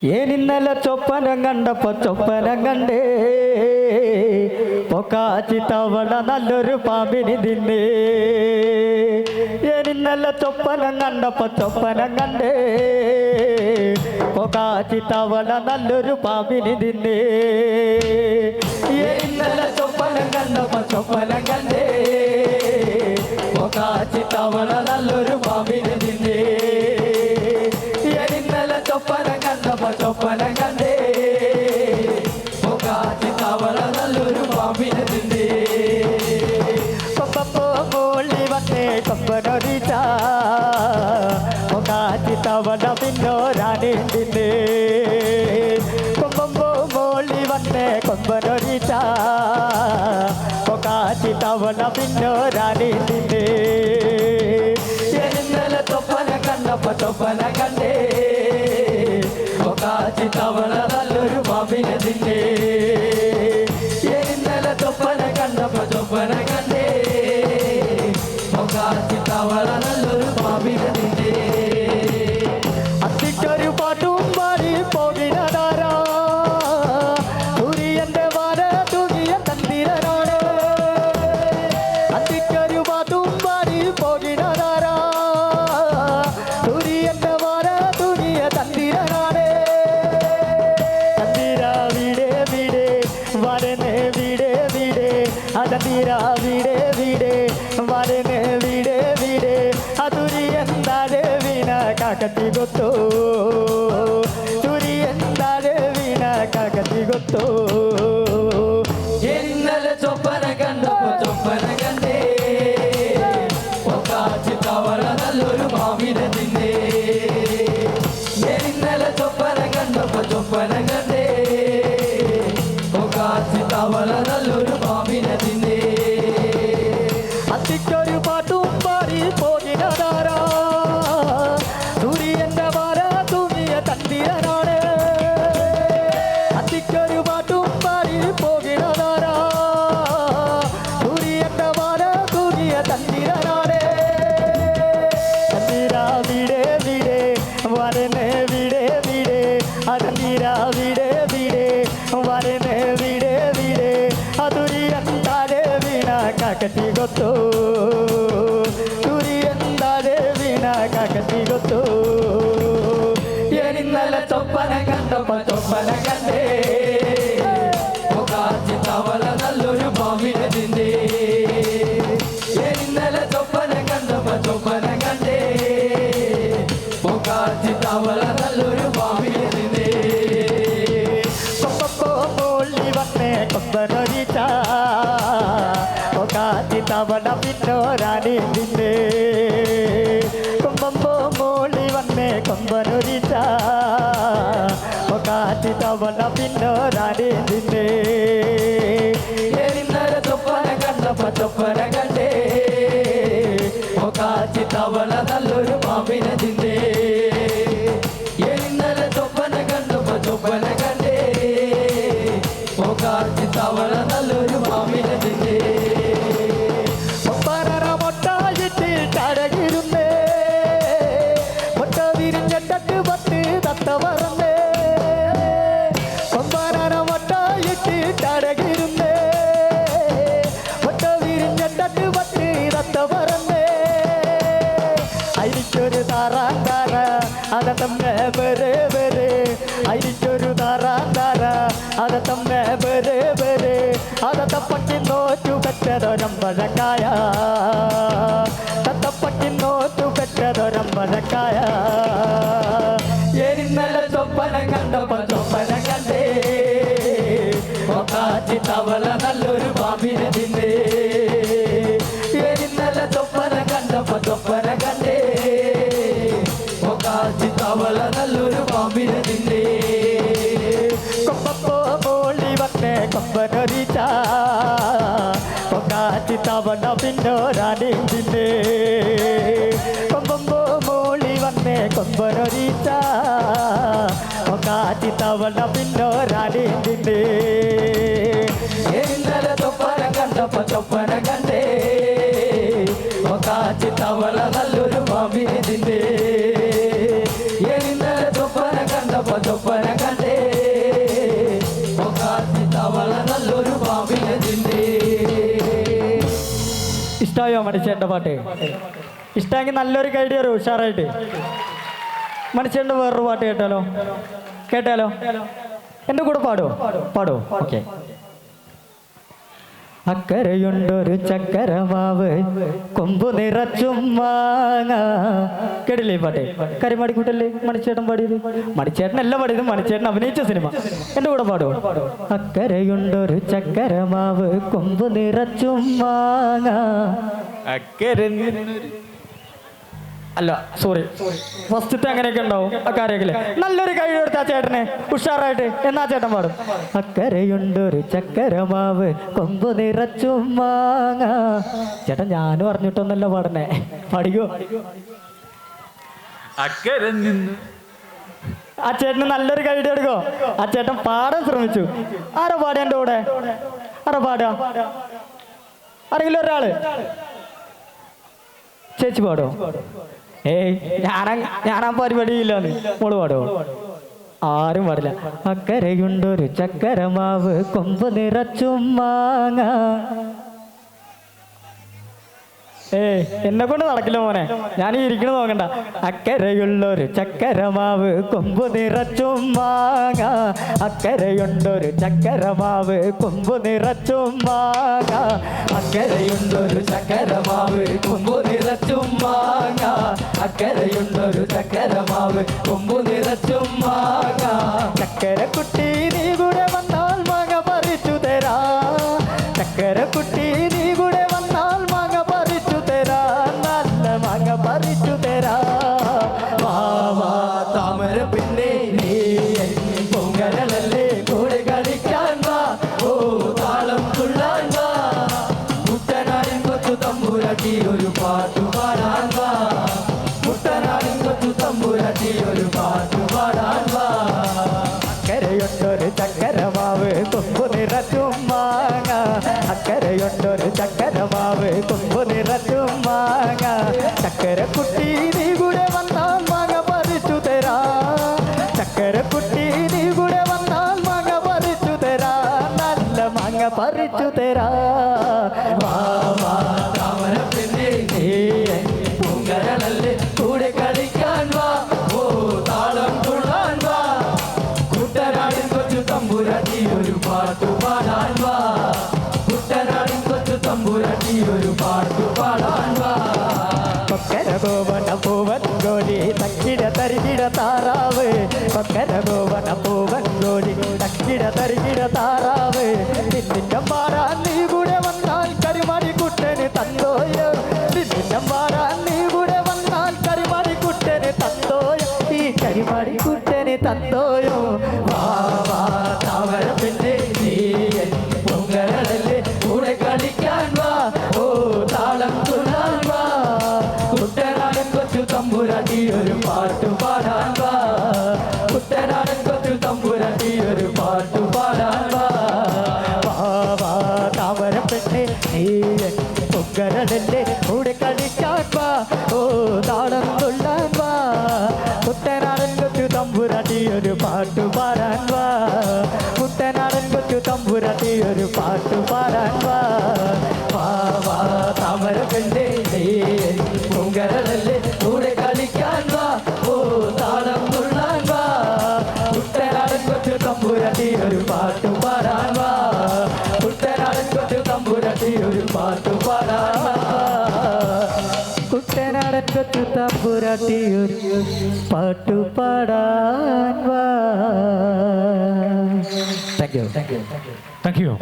ഏനിന്നലെ ചൊപ്പനം കണ്ടപ്പോ ചൊപ്പനം കണ്ടേ പൊക്കാച്ചി തവള നല്ലൊരു പാമ്പിനി തിന്നേ. ഏനിന്നലെ ചൊപ്പനം കണ്ടപ്പോ ചൊപ്പനം കണ്ടേ പൊക്കാച്ചി തവള നല്ലൊരു പാമ്പിനി തിന്നേ. ഏനിന്നലെ ചൊപ്പനം കണ്ടപ്പോ ചൊപ്പനം കണ്ടേ പൊക്കാച്ചി തവള നല്ലൊരു പാമ്പിനി തിന്നേ. ഏനിന്നലെ ചൊപ്പനം കണ്ടപ്പോ ചൊപ്പനം കണ്ടേ പൊക്കാച്ചി തവള നല്ലൊരു പാമ്പിനെ തിന്നേ. കൊമ്പപ്പോ മൂളി വന്നേ കൊമ്പനൊരിച്ച പൊക്കാച്ചി തവള പിന്നോരാനെ തിന്നേ. കൊമ്പമ്പോ മൂളി വന്നേ കൊമ്പനൊരിച്ച പൊക്കാച്ചി തവള പിന്നോരാനെ തിന്നേ. ഇന്നലെ ചൊപ്പനം കണ്ടപ്പോ ചൊപ്പനം കണ്ടേ പൊക്കാച്ചി തവള നല്ലൊരു പാമ്പിനെ തിന്നേ. ഇന്നലെ ചൊപ്പനം കണ്ടപ്പോ ചൊപ്പനം കണ്ടേ പൊക്കാച്ചി തവള നല്ലൊരു പാമ്പിനെ തിന്നേ. അത്തിക്കൊരു പാട്ടും പാടി പോകിനതാരാ സൂര്യന്റെ വാര തൂകിയ തന്തിരനാണ്. അത്തിക്കൊരു പാട്ടും പാടി പോകിനതാരാ സൂര്യന്റെ വാര തൂകിയ തന്തിരനാണ്. തന്തിര വീടേ വീടേ വരനെ വീടേ വീടേ അതന്തിര വീടേ വീടേ വരനെ വീടേ വീടേ അതുരിയന്താതെ വീണ കാക്കത്തി ಗೊತ್ತು തുരിയന്താതെ വീണ കാക്കത്തി ಗೊತ್ತು. ഇന്നലെ ചൊപ്പനം കണ്ടപ്പോ ചൊപ്പനം കണ്ടേ പൊക്കാച്ചി തവള നല്ലൊരു പാമ്പിനെ തിന്നേ. ഇന്നലെ ചൊപ്പനം കണ്ടപ്പോ ചൊപ്പനം കണ്ടേ പൊക്കാച്ചി തവള നല്ലൊരു പാമ്പിനെ തിന്നേ. അത്തിക്കൊരു പാട്ടും പാടി പോകിനതാരാ സൂര്യന്റെ വാര തൂങ്ങിയ തന്തിരനാണ്. അത്തിക്കൊരു പാട്ടും പാടി പോകിനതാരാ സൂര്യന്റെ വാര തൂങ്ങിയ തന്തിരനാണ്. തന്തിര വീടേ വീടേ വരനെ വീടേ വീടേ അതന്തിര വീടേ വീടേ വരനെ വീടേ വീടേ അതുരിയന്താതെ വീണ കാക്കത്തി ಗೊತ್ತು തുരിയന്താതെ വീണ കാക്കത്തി ಗೊತ್ತು. ഇന്നലെ ചൊപ്പനം കണ്ടപ്പോ ചൊപ്പനം കണ്ടേ പൊക്കാച്ചി തവള നല്ലൊരു പാമ്പിനെ തിന്നേ. ഇന്നലെ ചൊപ്പനം കണ്ടപ്പോ ചൊപ്പനം കണ്ടേ പൊക്കാച്ചി തവള നല്ലൊരു പാമ്പിനെ തിന്നേ. കൊമ്പപ്പോ മൂളി വന്നേ കൊമ്പനൊരിച്ച പൊക്കാച്ചി തവള പിന്നോരാനെ തിന്നേ. കൊമ്പമ്പോ മൂളി വന്നേ കൊമ്പനൊരിച്ച പൊക്കാച്ചി തവള പിന്നോരാനെ തിന്നേ. ഇന്നലെ ചൊപ്പനം കണ്ടപ്പോ ചൊപ്പനം കണ്ടേ പൊക്കാച്ചി തവള നല്ലൊരു പാമ്പിനെ തിന്നേ. ഇന്നലെ ചൊപ്പനം കണ്ടപ്പോ ചൊപ്പനം കണ്ടേ പൊക്കാച്ചി തവള നല്ലൊരു പാമ്പിനെ തിന്നേ. ഒപ്പനറ മൊട്ടായിട്ട് കടകിരുന്നേ മൊട്ട വിരിഞ്ഞിട്ട് പത്ത് തത്ത പറന്നേ. ഒപ്പനറ മൊട്ടായിട്ട് കടകിരുന്നേ മൊട്ട വിരിഞ്ഞിട്ട് പത്ത് തത്ത പറന്നേ. അരിക്കൊരു താറാൻ താര അത് തമ്മെ ബരെ ബരെ അരിക്കൊരു താറാൻ താര അത് തമ്മെ ബരെ ബരെ അത് തപ്പട്ടി നോറ്റു പെറ്റതൊരമ്പഴക്കായ തത്തപ്പട്ടി നോറ്റു പെറ്റതൊരമ്പഴക്കായ. ഇന്നലെ ചൊപ്പനം കണ്ടപ്പോ ചൊപ്പനം കണ്ടേ പൊക്കാച്ചി തവള നല്ലൊരു പാമ്പിനെ തിന്നേ. ഇന്നലെ ചൊപ്പനം കണ്ടപ്പോ ചൊപ്പനം കണ്ടേ പൊക്കാച്ചി തവള നല്ലൊരു പാമ്പിനെ തിന്നേ. കൊമ്പപ്പോ മൂളി വന്നേ കൊമ്പനൊരിച്ച പൊക്കാച്ചി തവള പിന്നോരാനെ തിന്നേ. കൊമ്പമ്പോ മൂളി വന്നേ കൊമ്പനൊരിച്ച പൊക്കാച്ചി തവള പിന്നോരാനെ തിന്നേ. ഇന്നലെ ചൊപ്പനം കണ്ടപ്പോ ചൊപ്പനം കണ്ടേ പൊക്കാച്ചി തവള നല്ലൊരു പാമ്പിനെ തിന്നേ. ഇന്നലെ ചൊപ്പനം കണ്ടപ്പോ ചൊപ്പനം കണ്ടേ തവള നല്ലൊരു പാമ്പിനെ തിന്നേ. ഇഷ്ടമായോ മണിച്ചേട്ടൻ്റെ പാട്ട്? ഇഷ്ടമെങ്കിൽ നല്ലൊരു കൈഡി വരും ഉഷാറായിട്ട്. മണിച്ചേട്ടൻ്റെ വേറൊരു പാട്ട് കേട്ടാലോ എൻ്റെ കൂടെ പാടോ ഓക്കെ. അക്കരയുണ്ടൊരു ചക്കരമാവ് കൊമ്പു നിറച്ചും മാങ്ങ. കേട്ടില്ലേ ഈ പാട്ട്? കരിമാടിക്കൂട്ടല്ലേ മണിച്ചേട്ടൻ പാടിയത്? മണിച്ചേട്ടനല്ല പാടിയത്, മണിച്ചേട്ടൻ അഭിനയിച്ച സിനിമ. എൻ്റെ കൂടെ പാടോ. അക്കരയുണ്ടൊരു ചക്കരമാവ് കൊമ്പു നിറച്ചും മാങ്ങ. അക്കര അല്ല സോറി, ഫസ്റ്റത്തെ അങ്ങനെയൊക്കെ ഉണ്ടാവും ആ കാര്യമൊക്കെ. നല്ലൊരു കൈ കൊടുത്താ ചേട്ടനെ ഉഷാറായിട്ട്. എന്നാ ചേട്ടൻ പാടും. അക്കരയുണ്ടൊരു ചക്കരമാവ് കൊമ്പു നിറച്ചും മാങ്ങ. ചേട്ടൻ ഞാനും അറിഞ്ഞിട്ടൊന്നല്ല പാടണേ, പാടിക്കോ. അക്കര നിന്ന് ആ ചേട്ടന് നല്ലൊരു കൈ എടുക്കോ. ആ ചേട്ടൻ പാടാൻ ശ്രമിച്ചു. ആരാ പാടിയ എൻ്റെ കൂടെ? ആരാ പാടുക? ആരെങ്കിലും ഒരാള്? ചേച്ചി പാടോ? ഏയ് ഞാനാ പരിപാടിയില്ലാന്ന്. മോള് പാടോ? ആരും പാടില്ല. അക്കരയുണ്ടൊരു ചക്കരമാവ് കൊമ്പ് നിറച്ചും മാങ്ങ. എന്നെ കൊണ്ട് നടക്കില്ല മോനെ, ഞാൻ ഇരിക്കണ നോക്കണ്ട. അക്കരയുള്ളൊരു ചക്കരമാവ് കൊമ്പു നിറച്ചും മാങ്ങ. അക്കരയുണ്ടൊരു ചക്കരമാവ് കൊമ്പു നിറച്ചും മാങ്ങ. അക്കരയുണ്ടൊരു ചക്കരമാവ് കൊമ്പു നിറച്ചും മാങ്ങ. അക്കരയുണ്ടൊരു ചക്കരമാവ് കൊമ്പു നിറച്ചും മാങ്ങ. ചക്കരക്കുട്ടി നീ കൂടെ വന്നാൽ മാങ്ങ പറിച്ചു തരാ. ചക്കരക്കുട്ടി നീ കൂടെ വന്നാൽ മാങ്ങ പറിച്ചു തരാ. നല്ല മാങ്ങ പറിച്ചു തരാ. വാ താമര പിന്നെ നീ പൊങ്കരളല്ലേ കൂടെ കളിക്കാൻ വാ. ഓ താളം തുള്ളാൻ വാ. കുട്ടനാടിൻ കൊച്ചു തമ്പുരാട്ടി ഒരു പാട്ടു പാടാൻ വാ. കുട്ടനാടിൻ കൊച്ചു തമ്പുരാട്ടി ഒരു പാട്ടു പാടാൻ വാ. അക്കരയുണ്ടൊരു ചക്കരമാവ് കൊമ്പു നിറച്ചും മാങ്ങ. അക്കരയുണ്ടൊരു ചക്കരമാവ് കൊമ്പു നിറച്ചും മാങ്ങ. ചക്കരക്കുട്ടി നീ കൂടെ വന്നാൽ മാങ്ങ പറിച്ചു തരാ. ചക്കരക്കുട്ടി നീ കൂടെ വന്നാൽ മാങ്ങ പറിച്ചു തരാ. നല്ല മാങ്ങ പറിച്ചു തരാ. വാ താമര പിന്നെ നീ പൊങ്കരളല്ലേ കൂടെ കളിക്കാൻ വാ. ഓ താളം തുള്ളാൻ വാ. കുട്ടനാടിൻ കൊച്ചു തമ്പുരാട്ടി ഒരു പാട്ടു പാടാൻ വാ. കുട്ടനാടിൻ കൊച്ചു തമ്പുരാട്ടി ഒരു പാട്ടു പാടാൻ വാ. കൊക്കര ഗോവന പൂവൻ ഗോലി തക്കിട തരികിട താറാവ്. കൊക്കര ഗോവന പൂവൻ ഗോലി തക്കിട തരികിട താറാവ്. നിന്നിന്റെ മാറാൻ നീ കൂടെ വന്നാൽ കരിമാടി കുട്ടന് തന്തോയോ. നിന്നിന്റെ മാറാൻ നീ കൂടെ വന്നാൽ കരിമാടി കുട്ടന് തന്തോയോ. ഈ കരിമാടി കുട്ടന് തന്തോയോ. വാ താമര പിന്നെ നീ പൊങ്കരളല്ലേ കൂടെ കളിക്കാൻ വാ. ഓ താളം തുള്ളാൻ വാ. കുട്ടനാടൻ കൊച്ചു തമ്പുരാട്ടി ഒരു പാട്ടു പാടാൻ വാ. കുട്ടനാടൻ കൊച്ചു തമ്പുരാട്ടി ഒരു പാട്ടു പാടാൻ വാ. താമര പെണ്ണെ നീ പൊങ്കരളല്ലേ കൂടെ കളിക്കാൻ വാ. ഓ താളം തുള്ളാൻ വാ. കുട്ടനാടൻ കൊച്ചു തമ്പുരാട്ടി ഒരു പാട്ടു പാടാൻ വാ. കുട്ടനാടൻ കൊച്ചു തമ്പുരാട്ടി ഒരു പാട്ടു പാടാൻ വാ. താമര പെണ്ണെ നീ പൊങ്കരളല്ലേ കൂടെ കളിക്കാൻ വാ. ഓ താളം തുള്ളാൻ വാ. കുട്ടനാടൻ കൊച്ചു തമ്പുരാട്ടി ഒരു പാട്ടു പാടാൻ വാ. കുട്ടനാടൻ കൊച്ചു തമ്പുരാട്ടി ഒരു പാട്ടു പാടാൻ വാ. കുട്ടനാടൻ കൊച്ചു തമ്പുരാട്ടി ഒരു പാട്ടു പാടാൻ വാ. Thank you.